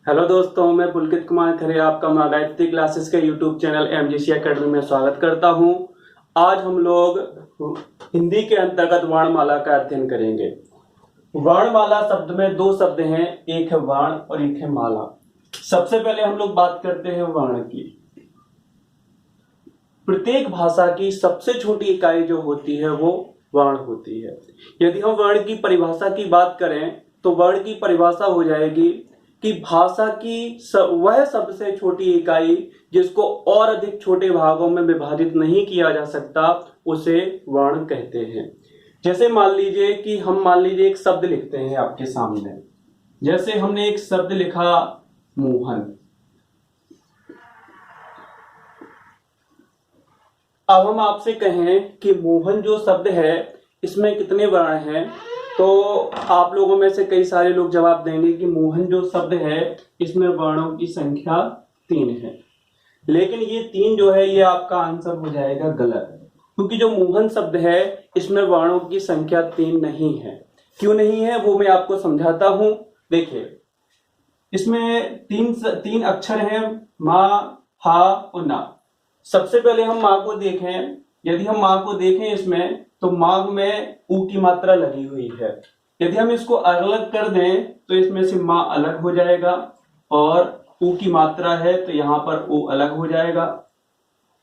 Hello दोस्तों, मैं पुलकित कुमार खरे आपका माँ गायत्री क्लासेस के यूट्यूब चैनल एमजीसी एकेडमी में स्वागत करता हूँ। आज हम लोग हिंदी के अंतर्गत वर्णमाला का अध्ययन करेंगे। वर्णमाला शब्द में दो शब्द हैं, एक है वर्ण और एक है माला। सबसे पहले हम लोग बात करते हैं वर्ण की। प्रत्येक भाषा की सबसे छोटी इकाई जो होती है वो वर्ण होती है। यदि हम वर्ण की परिभाषा की बात करें तो वर्ण की परिभाषा हो जाएगी कि भाषा की वह सबसे छोटी इकाई जिसको और अधिक छोटे भागों में विभाजित नहीं किया जा सकता उसे वर्ण कहते हैं। जैसे मान लीजिए कि हम एक शब्द लिखते हैं आपके सामने। जैसे हमने एक शब्द लिखा मोहन। अब हम आपसे कहें कि मोहन जो शब्द है इसमें कितने वर्ण हैं, तो आप लोगों में से कई सारे लोग जवाब देंगे कि मोहन जो शब्द है इसमें वर्णों की संख्या 3 है। लेकिन ये 3 जो है ये आपका आंसर हो जाएगा गलत, क्योंकि जो मोहन शब्द है इसमें वर्णों की संख्या 3 नहीं है। क्यों नहीं है वो मैं आपको समझाता हूं। देखिए, इसमें तीन अक्षर हैं, मा, हा और ना। सबसे पहले हम माँ को देखें। यदि हम माँ को देखें इसमें तो माघ में ऊ की मात्रा लगी हुई है। यदि हम इसको अलग कर दें तो इसमें से माँ अलग हो जाएगा और ऊ की मात्रा है तो यहाँ पर ऊ अलग हो जाएगा।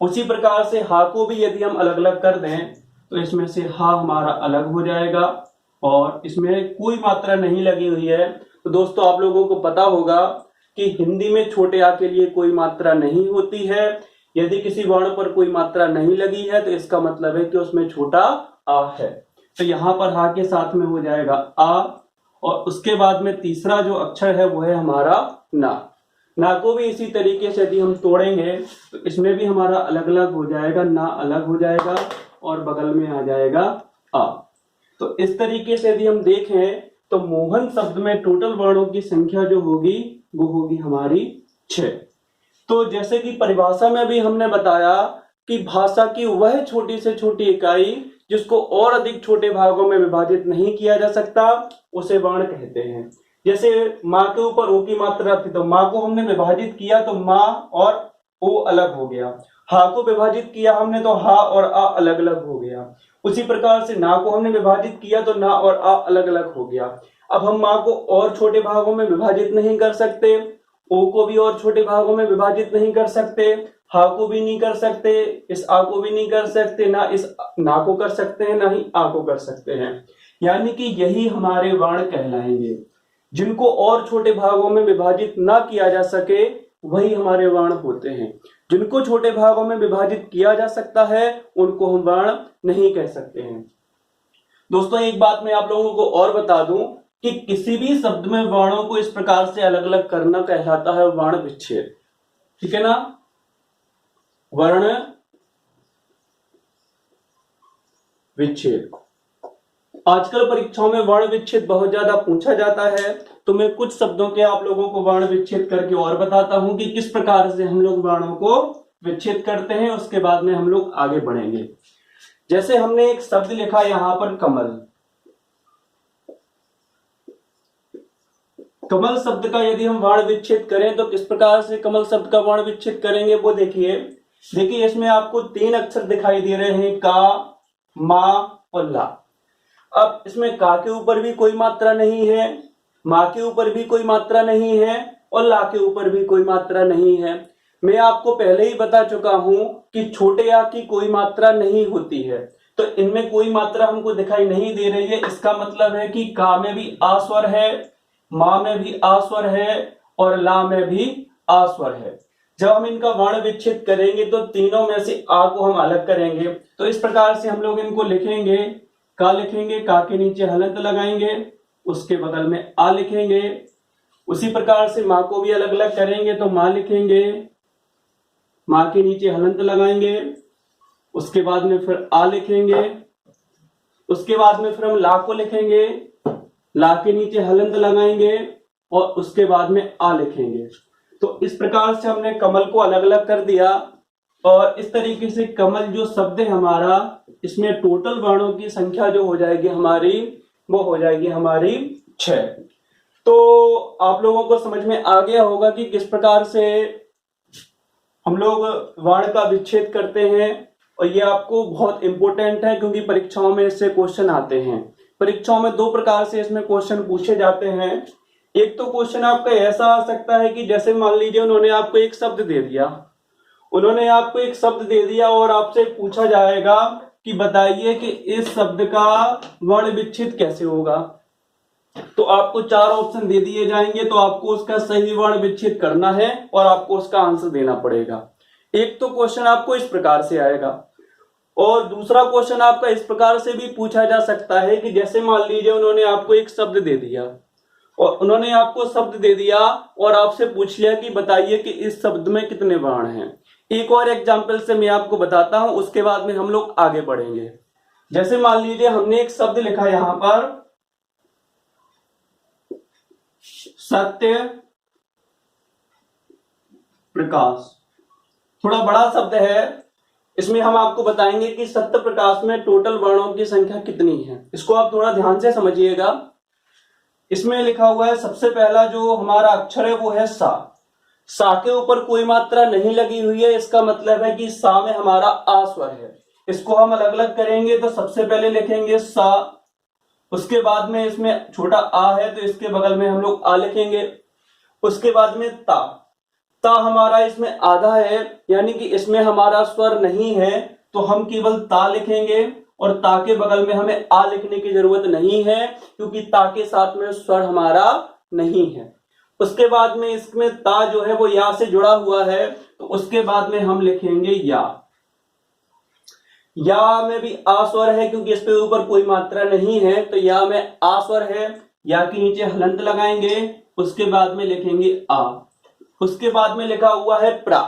उसी प्रकार से हा को भी यदि हम अलग अलग कर दें तो इसमें से हा हमारा अलग हो जाएगा और इसमें कोई मात्रा नहीं लगी हुई है। तो दोस्तों, आप लोगों को पता होगा कि हिंदी में छोटे आ के लिए कोई मात्रा नहीं होती है। यदि किसी वर्ण पर कोई मात्रा नहीं लगी है तो इसका मतलब है कि उसमें छोटा आ है। तो यहाँ पर हा के साथ में हो जाएगा आ और उसके बाद में तीसरा जो अक्षर है वो है हमारा ना। ना को भी इसी तरीके से यदि हम तोड़ेंगे तो इसमें भी हमारा अलग अलग हो जाएगा, ना अलग हो जाएगा और बगल में आ जाएगा आ। तो इस तरीके से यदि हम देखें तो मोहन शब्द में टोटल वर्णों की संख्या जो होगी वो होगी हमारी 6। तो जैसे कि परिभाषा में भी हमने बताया कि भाषा की वह छोटी से छोटी इकाई जिसको और अधिक छोटे भागों में विभाजित नहीं किया जा सकता उसे वर्ण कहते हैं। जैसे माँ के ऊपर ओ की मात्रा थी तो माँ को हमने विभाजित किया तो माँ और ओ अलग हो गया। हा को विभाजित किया हमने तो हा और आ अलग अलग हो गया। उसी प्रकार से ना को हमने विभाजित किया तो ना और आ अलग अलग हो गया। अब हम माँ को और छोटे भागों में विभाजित नहीं कर सकते, ओ को भी और छोटे भागों में विभाजित नहीं कर सकते, हा को भी नहीं कर सकते, इस आ को भी नहीं कर सकते, ना इस ना को कर सकते हैं, ना ही आ को कर सकते हैं। यानी कि यही हमारे वर्ण कहलाएंगे। जिनको और छोटे भागों में विभाजित ना किया जा सके वही हमारे वर्ण होते हैं। जिनको छोटे भागों में विभाजित किया जा सकता है उनको हम वर्ण नहीं कह सकते हैं। दोस्तों, एक बात मैं आप लोगों को और बता दूं कि किसी भी शब्द में वर्णों को इस प्रकार से अलग अलग करना कहलाता है वर्ण विच्छेद। ठीक है ना, वर्ण विच्छेद। आजकल परीक्षाओं में वर्ण विच्छेद बहुत ज्यादा पूछा जाता है, तो मैं कुछ शब्दों के आप लोगों को वर्ण विच्छेद करके और बताता हूं कि किस प्रकार से हम लोग वर्णों को विच्छेद करते हैं। उसके बाद में हम लोग आगे बढ़ेंगे। जैसे हमने एक शब्द लिखा यहां पर कमल। कमल शब्द का यदि हम वर्ण विच्छेद करें तो किस प्रकार से कमल शब्द का वर्ण विच्छेद करेंगे वो देखिए। इसमें आपको 3 अक्षर दिखाई दे रहे हैं, का, मा और ला। अब इसमें का के ऊपर भी कोई मात्रा नहीं है, माँ के ऊपर भी कोई मात्रा नहीं है और ला के ऊपर भी कोई मात्रा नहीं है। मैं आपको पहले ही बता चुका हूं कि छोटे आ की कोई मात्रा नहीं होती है, तो इनमें कोई मात्रा हमको दिखाई नहीं दे रही है। इसका मतलब है कि का में भी आ स्वर है, माँ में भी आ स्वर है और ला में भी आ स्वर है। जब हम इनका वर्ण विच्छेद करेंगे तो तीनों में से आ को हम अलग करेंगे। तो इस प्रकार से हम लोग इनको लिखेंगे, का लिखेंगे, का के नीचे हलंत लगाएंगे, उसके बगल में आ लिखेंगे। उसी प्रकार से माँ को भी अलग अलग करेंगे तो माँ लिखेंगे, माँ के नीचे हलंत लगाएंगे, उसके बाद में फिर आ लिखेंगे, उसके बाद में फिर हम ला को लिखेंगे, ला के नीचे हलंत लगाएंगे और उसके बाद में आ लिखेंगे। तो इस प्रकार से हमने कमल को अलग अलग कर दिया और इस तरीके से कमल जो शब्द है हमारा, इसमें टोटल वर्णों की संख्या जो हो जाएगी हमारी वो हो जाएगी हमारी 6। तो आप लोगों को समझ में आ गया होगा कि किस प्रकार से हम लोग वर्ण का विच्छेद करते हैं, और ये आपको बहुत इंपॉर्टेंट है क्योंकि परीक्षाओं में इससे क्वेश्चन आते हैं। परीक्षाओं में दो प्रकार से इसमें क्वेश्चन पूछे जाते हैं। एक तो क्वेश्चन आपका ऐसा आ सकता है कि जैसे मान लीजिए उन्होंने आपको एक शब्द दे दिया और आपसे पूछा जाएगा कि बताइए कि इस शब्द का वर्ण विच्छेद कैसे होगा। तो आपको चार ऑप्शन दे दिए जाएंगे, तो आपको उसका सही वर्ण विच्छेद करना है और आपको उसका आंसर देना पड़ेगा। एक तो क्वेश्चन आपको इस प्रकार से आएगा, और दूसरा क्वेश्चन आपका इस प्रकार से भी पूछा जा सकता है कि जैसे मान लीजिए उन्होंने आपको एक शब्द दे दिया और आपसे पूछ लिया कि बताइए कि इस शब्द में कितने वर्ण हैं। एक और एग्जाम्पल से मैं आपको बताता हूं, उसके बाद में हम लोग आगे बढ़ेंगे। जैसे मान लीजिए हमने एक शब्द लिखा यहां पर सत्य प्रकाश, थोड़ा बड़ा शब्द है। इसमें हम आपको बताएंगे कि सत्य प्रकाश में टोटल वर्णों की संख्या कितनी है। इसको आप थोड़ा ध्यान से समझिएगा। इसमें लिखा हुआ है सबसे पहला जो हमारा अक्षर है वो है सा। सा के ऊपर कोई मात्रा नहीं लगी हुई है, इसका मतलब है कि सा में हमारा आ स्वर है। इसको हम अलग अलग करेंगे तो सबसे पहले लिखेंगे सा, उसके बाद में इसमें छोटा आ है तो इसके बगल में हम लोग आ लिखेंगे। उसके बाद में ता, ता हमारा इसमें आधा है, यानी कि इसमें हमारा स्वर नहीं है, तो हम केवल ता लिखेंगे और ता के बगल में हमें आ लिखने की जरूरत नहीं है क्योंकि ता के साथ में स्वर हमारा नहीं है। उसके बाद में इसमें ता जो है वो या से जुड़ा हुआ है, तो उसके बाद में हम लिखेंगे या में भी आ स्वर है क्योंकि इसके ऊपर कोई मात्रा नहीं है, तो या में आ स्वर है। या के नीचे हलंत लगाएंगे, उसके बाद में लिखेंगे आ। उसके बाद में लिखा हुआ है प्रा।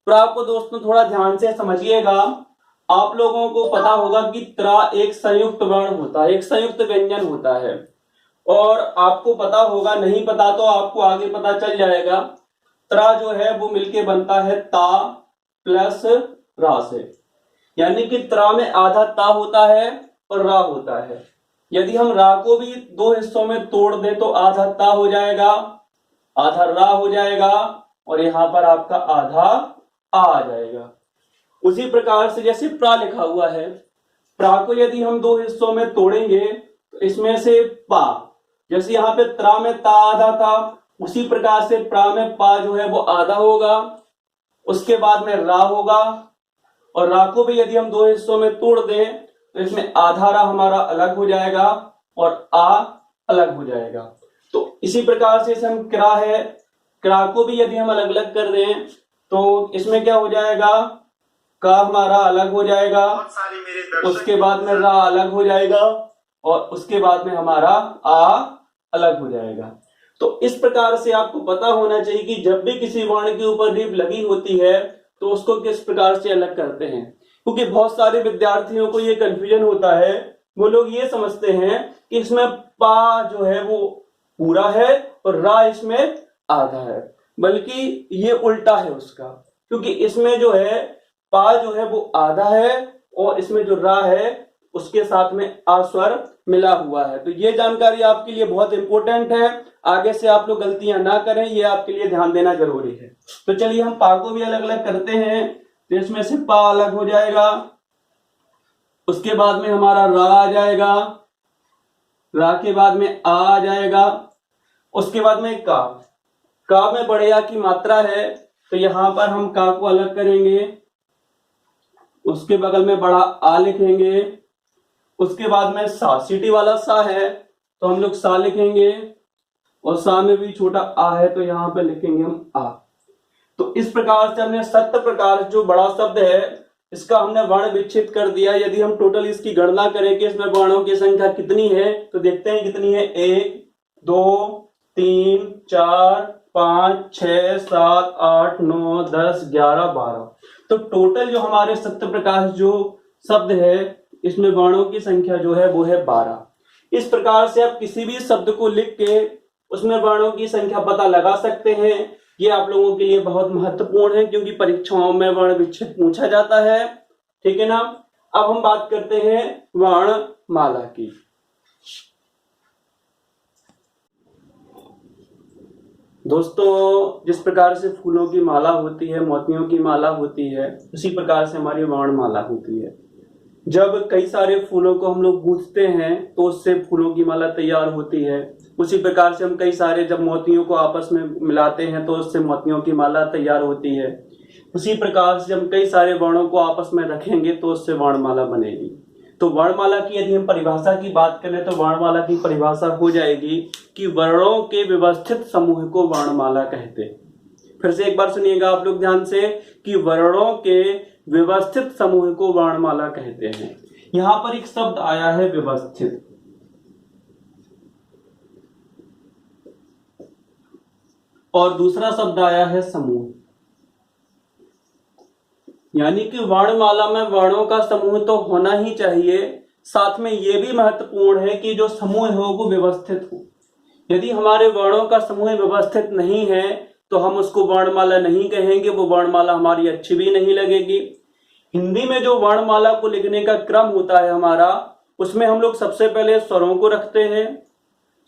प्रा को दोस्तों थोड़ा ध्यान से समझिएगा। आप लोगों को पता होगा कि त्रा एक संयुक्त वर्ण होता है, एक संयुक्त व्यंजन होता है, और आपको पता होगा, नहीं पता तो आपको आगे पता चल जाएगा। त्रा जो है वो मिलके बनता है ता प्लस रा से, यानी कि त्रा में आधा ता होता है और रा होता है। यदि हम रा को भी दो हिस्सों में तोड़ दें तो आधा ता हो जाएगा, आधा रा हो जाएगा, और यहां पर आपका आधा आ जाएगा। उसी प्रकार से जैसे प्रा लिखा हुआ है, प्रा को यदि हम दो हिस्सों में तोड़ेंगे तो इसमें से पा, जैसे यहाँ पे त्रा में ता आधा था, उसी प्रकार से प्रा में पा जो है वो आधा होगा। उसके बाद में रा होगा, और रा को भी यदि हम दो हिस्सों में तोड़ दें तो इसमें आधा रा हमारा अलग हो जाएगा और आ अलग हो जाएगा। तो इसी प्रकार से हम क्रा है, क्रा को भी यदि हम अलग अलग कर दें तो इसमें क्या हो जाएगा, का हमारा अलग हो जाएगा, उसके बाद में रा अलग हो जाएगा, और उसके बाद में हमारा आ अलग हो जाएगा। तो इस प्रकार से आपको पता होना चाहिए कि जब भी किसी वर्ण के ऊपर रीप लगी होती है तो उसको किस प्रकार से अलग करते हैं, क्योंकि बहुत सारे विद्यार्थियों को ये कंफ्यूजन होता है। वो लोग ये समझते हैं कि इसमें पा जो है वो पूरा है और रा इसमें आधा है, बल्कि ये उल्टा है उसका, क्योंकि इसमें जो है पा जो है वो आधा है और इसमें जो रा है उसके साथ में आ स्वर मिला हुआ है। तो ये जानकारी आपके लिए बहुत इंपॉर्टेंट है, आगे से आप लोग गलतियां ना करें, ये आपके लिए ध्यान देना जरूरी है। तो चलिए हम पा को भी अलग अलग करते हैं। तो इसमें से पा अलग हो जाएगा, उसके बाद में हमारा रा आ जाएगा, रा के बाद में आ जाएगा, उसके बाद में का में बड़े आ की मात्रा है, तो यहां पर हम का को अलग करेंगे, उसके बगल में बड़ा आ लिखेंगे। उसके बाद में सा, सिटी वाला सा है तो हम लोग सा लिखेंगे, और सा में भी छोटा आ है तो यहां पे लिखेंगे हम आ। तो इस प्रकार से हमने सत्य प्रकार जो बड़ा शब्द है इसका हमने वर्ण विच्छेद कर दिया। यदि हम टोटल इसकी गणना करें कि इसमें वर्णों की संख्या कितनी है, तो देखते हैं कितनी है। 1 2 3 4 5 6 7 8 9 10 11 12। तो टोटल जो हमारे सत्य प्रकाश जो शब्द है इसमें वर्णों की संख्या जो है वो है 12। इस प्रकार से आप किसी भी शब्द को लिख के उसमें वर्णों की संख्या पता लगा सकते हैं। ये आप लोगों के लिए बहुत महत्वपूर्ण है क्योंकि परीक्षाओं में वर्ण विच्छेद पूछा जाता है, ठीक है ना। अब हम बात करते हैं वर्णमाला की। दोस्तों, जिस प्रकार से फूलों की माला होती है, मोतियों की माला होती है, उसी प्रकार से हमारी वर्णमाला होती है। जब कई सारे फूलों को हम लोग गूंथते हैं तो उससे फूलों की माला तैयार होती है। उसी प्रकार से हम कई सारे जब मोतियों को आपस में मिलाते हैं तो उससे मोतियों की माला तैयार होती है। उसी प्रकार से हम कई सारे वर्णों को आपस में रखेंगे तो उससे वर्णमाला बनेगी। तो वर्णमाला की यदि हम परिभाषा की बात करें तो वर्णमाला की परिभाषा हो जाएगी कि वर्णों के व्यवस्थित समूह को वर्णमाला कहते हैं। फिर से एक बार सुनिएगा आप लोग ध्यान से कि वर्णों के व्यवस्थित समूह को वर्णमाला कहते हैं। यहां पर एक शब्द आया है व्यवस्थित, और दूसरा शब्द आया है समूह। यानी कि वर्णमाला में वर्णों का समूह तो होना ही चाहिए, साथ में यह भी महत्वपूर्ण है कि जो समूह हो वो व्यवस्थित हो। यदि हमारे वर्णों का समूह व्यवस्थित नहीं है तो हम उसको वर्णमाला नहीं कहेंगे, वो वर्णमाला हमारी अच्छी भी नहीं लगेगी। हिंदी में जो वर्णमाला को लिखने का क्रम होता है हमारा, उसमें हम लोग सबसे पहले स्वरों को रखते हैं।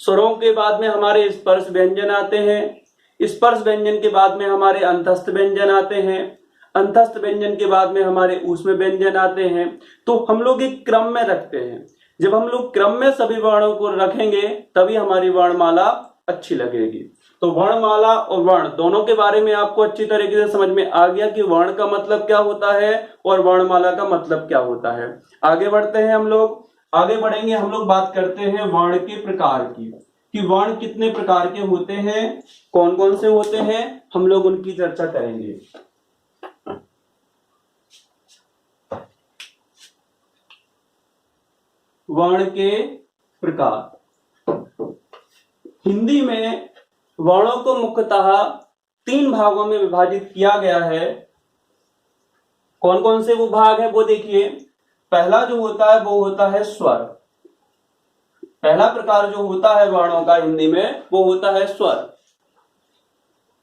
स्वरों के बाद में हमारे स्पर्श व्यंजन आते हैं। स्पर्श व्यंजन के बाद में हमारे अंतस्थ व्यंजन आते हैं। अंतस्थ व्यंजन के बाद में हमारे ऊष्म व्यंजन आते हैं। तो हम लोग एक क्रम में रखते हैं। जब हम लोग क्रम में सभी वर्णों को रखेंगे तभी हमारी वर्णमाला अच्छी लगेगी। तो वर्णमाला और वर्ण दोनों के बारे में आपको अच्छी तरीके से समझ में आ गया कि वर्ण का मतलब क्या होता है और वर्णमाला का मतलब क्या होता है। आगे बढ़ते हैं हम लोग। आगे बढ़ेंगे, हम लोग बात करते हैं वर्ण के प्रकार की, कि वर्ण कितने प्रकार के होते हैं, कौन कौन से होते हैं, हम लोग उनकी चर्चा करेंगे। वर्ण के प्रकार। हिंदी में वर्णों को मुख्यतः 3 भागों में विभाजित किया गया है। कौन कौन से वो भाग है वो देखिए। पहला जो होता है वो होता है स्वर। पहला प्रकार जो होता है वर्णों का हिंदी में वो होता है स्वर।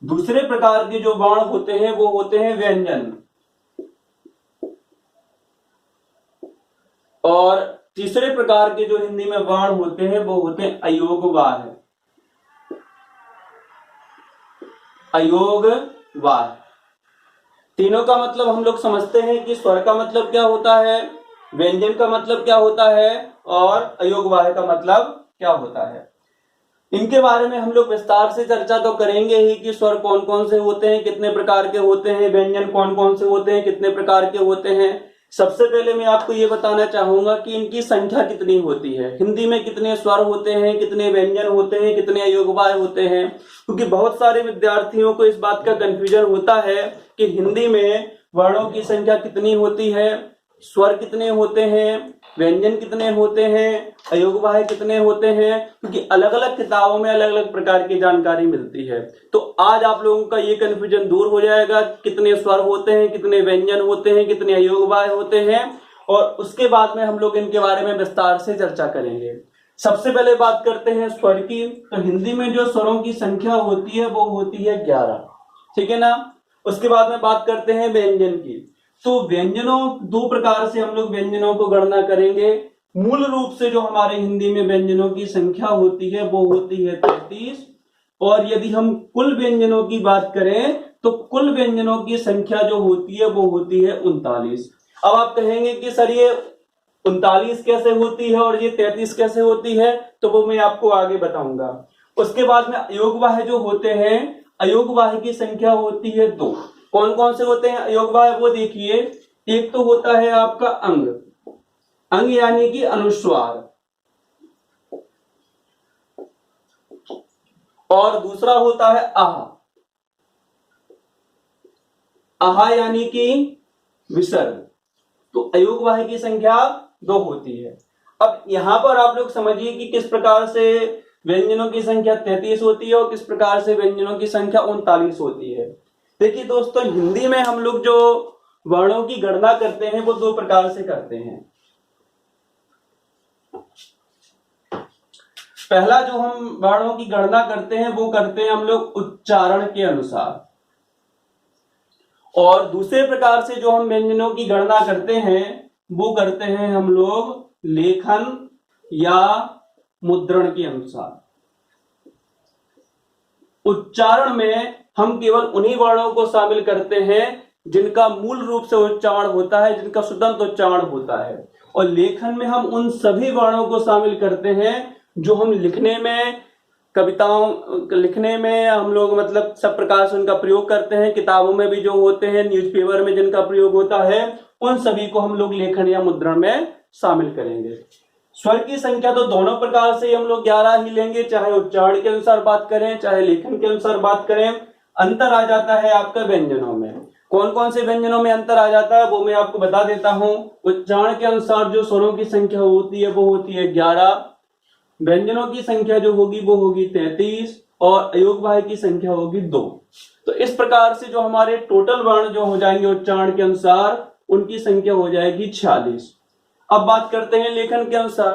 दूसरे प्रकार के जो वर्ण होते हैं वो होते हैं व्यंजन। और तीसरे प्रकार के जो हिंदी में वर्ण होते हैं वो होते हैं अयोगवाह। अयोगवाह। तीनों का मतलब हम लोग समझते हैं कि स्वर का मतलब क्या होता है, व्यंजन का मतलब क्या होता है और अयोगवाह का मतलब क्या होता है। इनके बारे में हम लोग विस्तार से चर्चा तो करेंगे ही कि स्वर कौन कौन से होते हैं, कितने प्रकार के होते हैं, व्यंजन कौन कौन से होते हैं, कितने प्रकार के होते हैं। सबसे पहले मैं आपको ये बताना चाहूंगा कि इनकी संख्या कितनी होती है। हिंदी में कितने स्वर होते हैं, कितने व्यंजन होते हैं, कितने अयोगवाह होते हैं। क्योंकि बहुत सारे विद्यार्थियों को इस बात का कंफ्यूजन होता है कि हिंदी में वर्णों की संख्या कितनी होती है, स्वर कितने होते हैं, व्यंजन कितने होते हैं, अयोगवाह कितने होते हैं। क्योंकि अलग अलग किताबों में अलग अलग प्रकार की जानकारी मिलती है। तो आज आप लोगों का ये कंफ्यूजन दूर हो जाएगा, कितने स्वर होते हैं, कितने व्यंजन होते हैं, कितने अयोगवाह होते हैं, और उसके बाद में हम लोग इनके बारे में विस्तार से चर्चा करेंगे। सबसे पहले बात करते हैं स्वर की। तो हिंदी में जो स्वरों की संख्या होती है वो होती है 11, ठीक है ना। उसके बाद में बात करते हैं व्यंजन की। तो व्यंजनों 2 प्रकार से हम लोग व्यंजनों को गणना करेंगे। मूल रूप से जो हमारे हिंदी में व्यंजनों की संख्या होती है वो होती है 33, और यदि हम कुल व्यंजनों की बात करें तो कुल व्यंजनों की संख्या जो होती है वो होती है 39। अब आप कहेंगे कि सर ये 39 कैसे होती है और ये 33 कैसे होती है, तो वो मैं आपको आगे बताऊंगा। उसके बाद में अयोगवाह जो होते हैं, अयोगवाह की संख्या होती है 2। कौन कौन से होते हैं अयोगवाह वो देखिए। एक तो होता है आपका अंग, अंग यानी कि अनुस्वार, और दूसरा होता है आह, आह यानी कि विसर्ग। तो अयोगवाह की संख्या 2 होती है। अब यहां पर आप लोग समझिए कि किस प्रकार से व्यंजनों की संख्या 33 होती है और किस प्रकार से व्यंजनों की संख्या 39 होती है। देखिए दोस्तों, हिंदी में हम लोग जो वर्णों की गणना करते हैं वो 2 प्रकार से करते हैं। पहला जो हम वर्णों की गणना करते हैं वो करते हैं हम लोग उच्चारण के अनुसार, और दूसरे प्रकार से जो हम व्यंजनों की गणना करते हैं वो करते हैं हम लोग लेखन या मुद्रण के अनुसार। उच्चारण में हम केवल उन्हीं वर्णों को शामिल करते हैं जिनका मूल रूप से उच्चारण होता है, जिनका स्वतंत्र उच्चारण होता है। और लेखन में हम उन सभी वर्णों को शामिल करते हैं जो हम लिखने में, कविताओं लिखने में हम लोग मतलब सब प्रकार से उनका प्रयोग करते हैं। किताबों में भी जो होते हैं, न्यूज़पेपर में जिनका प्रयोग होता है, उन सभी को हम लोग लेखन या मुद्रण में शामिल करेंगे। स्वर की संख्या तो दोनों प्रकार से हम लोग 11 ही लेंगे, चाहे उच्चारण के अनुसार बात करें चाहे लेखन के अनुसार बात करें। अंतर आ जाता है आपका व्यंजनों में। कौन कौन से व्यंजनों में अंतर आ जाता है वो मैं आपको बता देता हूं। उच्चारण के अनुसार जो स्वरों की संख्या होती है वो होती है 11, व्यंजनों की संख्या जो होगी वो होगी 33 और अयोगवाही की संख्या होगी 2। तो इस प्रकार से जो हमारे टोटल वर्ण जो हो जाएंगे उच्चारण के अनुसार, उनकी संख्या हो जाएगी 46। अब बात करते हैं लेखन के अनुसार।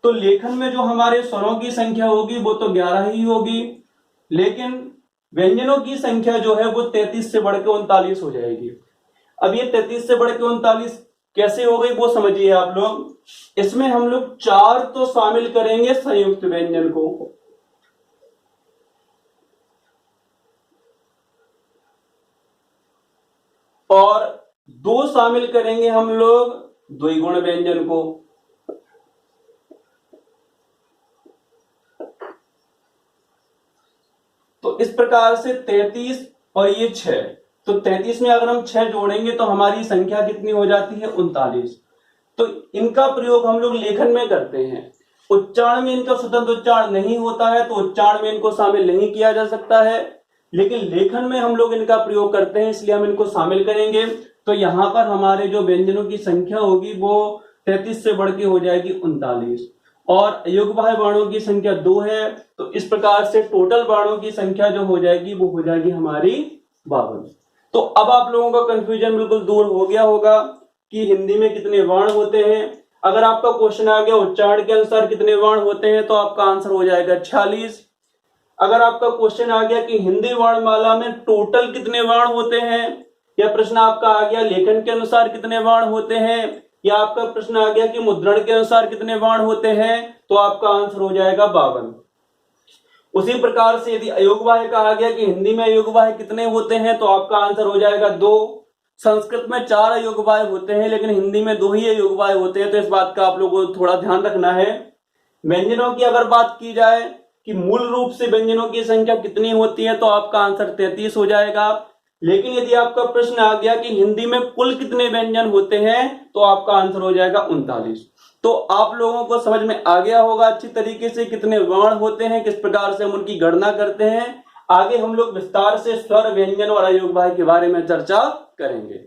तो लेखन में जो हमारे स्वरों की संख्या होगी वो तो 11 ही होगी, लेकिन व्यंजनों की संख्या जो है वो 33 से बढ़ के 39 हो जाएगी। अब ये 33 से बढ़ के 39 कैसे हो गई वो समझिए आप लोग। इसमें हम लोग 4 तो शामिल करेंगे संयुक्त व्यंजन को, और 2 शामिल करेंगे हम लोग द्विगुण व्यंजन को। तो इस प्रकार से 33 और ये 6, तो 33 में अगर हम 6 जोड़ेंगे तो हमारी संख्या कितनी हो जाती है 39। तो इनका प्रयोग हम लोग लेखन में करते हैं। उच्चारण में इनका स्वतंत्र उच्चारण नहीं होता है तो उच्चारण में इनको शामिल नहीं किया जा सकता है, लेकिन लेखन में हम लोग इनका प्रयोग करते हैं, इसलिए हम इनको शामिल करेंगे। तो यहां पर हमारे जो व्यंजनों की संख्या होगी वो 33 से बढ़ के हो जाएगी 39 और अयोगवाही वर्णों की संख्या 2 है। तो इस प्रकार से टोटल वर्णों की संख्या जो हो जाएगी वो हो जाएगी हमारी 52। तो अब आप लोगों का कंफ्यूजन बिल्कुल दूर हो गया होगा कि हिंदी में कितने वर्ण होते हैं। अगर आपका क्वेश्चन आ गया उच्चारण के अनुसार कितने वर्ण होते हैं तो आपका आंसर हो जाएगा 46। अगर आपका क्वेश्चन आ गया कि हिंदी वर्णमाला में टोटल कितने वर्ण होते हैं, या प्रश्न आपका आ गया लेखन के अनुसार कितने वर्ण होते हैं, या आपका प्रश्न आ गया कि मुद्रण के अनुसार कितने वर्ण होते हैं, तो आपका आंसर हो जाएगा 52। उसी प्रकार से यदि अयोगवाही कहा गया कि हिंदी में अयोगवाही कितने होते हैं तो आपका आंसर हो जाएगा 2। संस्कृत में 4 अयोगवाही होते हैं लेकिन हिंदी में 2 ही अयोगवाही होते हैं, तो इस बात का आप लोगों को थोड़ा ध्यान रखना है। व्यंजनों की अगर बात की जाए कि मूल रूप से व्यंजनों की संख्या कितनी होती है तो आपका आंसर 33 हो जाएगा। लेकिन यदि आपका प्रश्न आ गया कि हिंदी में कुल कितने व्यंजन होते हैं तो आपका आंसर हो जाएगा 39। तो आप लोगों को समझ में आ गया होगा अच्छी तरीके से कितने वर्ण होते हैं, किस प्रकार से हम उनकी गणना करते हैं। आगे हम लोग विस्तार से स्वर, व्यंजन और अयोगवाही के बारे में चर्चा करेंगे।